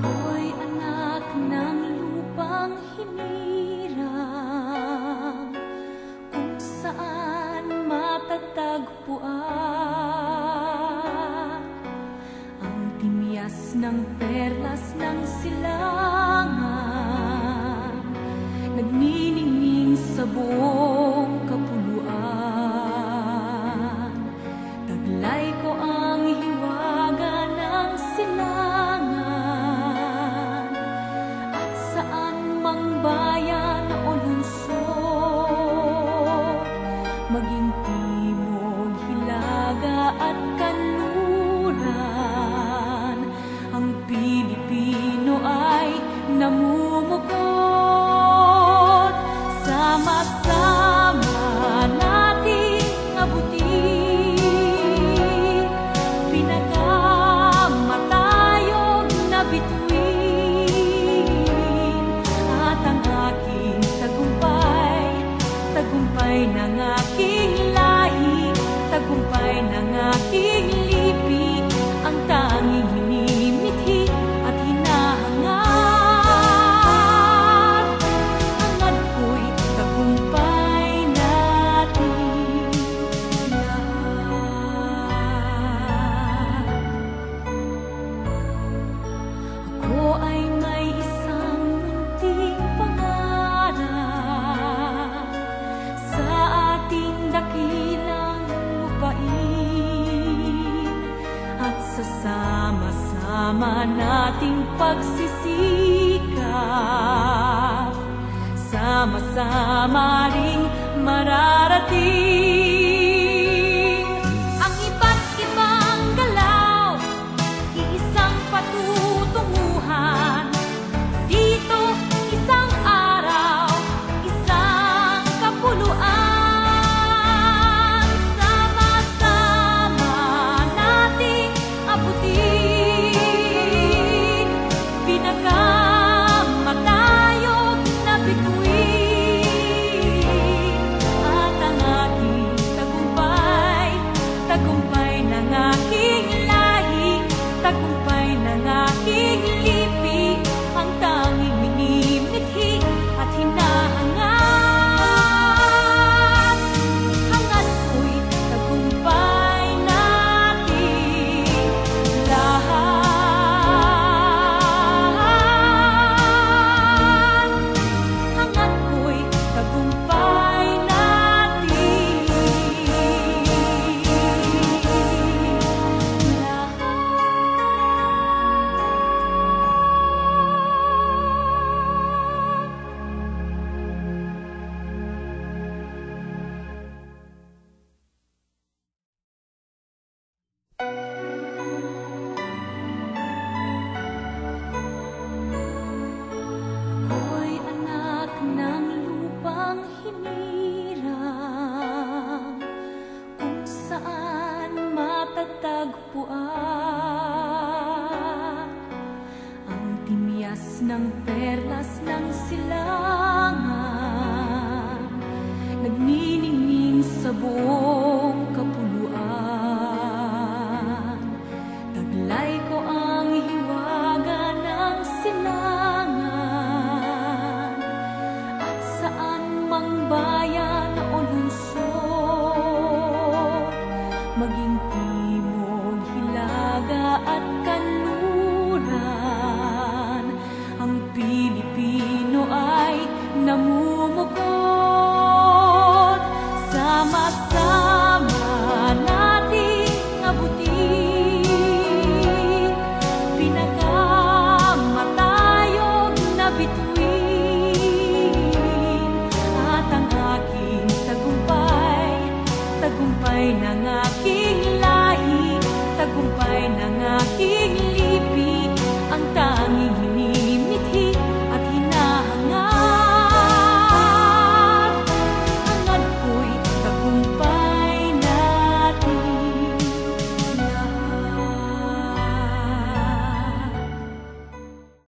Ako'y anak ng lupang hinirang, kung saan matatagpuan ang timyas ng perlas ng silangan, nagniningning sa buong kapuluan. Taglay ko ang hiwaga ng silangan, at saan mang bayan o lungsod, maging timog, hilaga at kanluran, ang Pilipino ay namumukod. Sama-sama nating abutin pinakamatayog na bituin, at ang aking tagumpay, tagumpay ng aking lahi, tagumpay ng aking lipi, ang tanging minimithi at hinahangad. Hangad ko'y tagumpay natin lahat. Ako ay may isang munting pangarap sa ating dakilang lupain, at sa sama-sama nating pagsisikap, sama-sama ring mararating.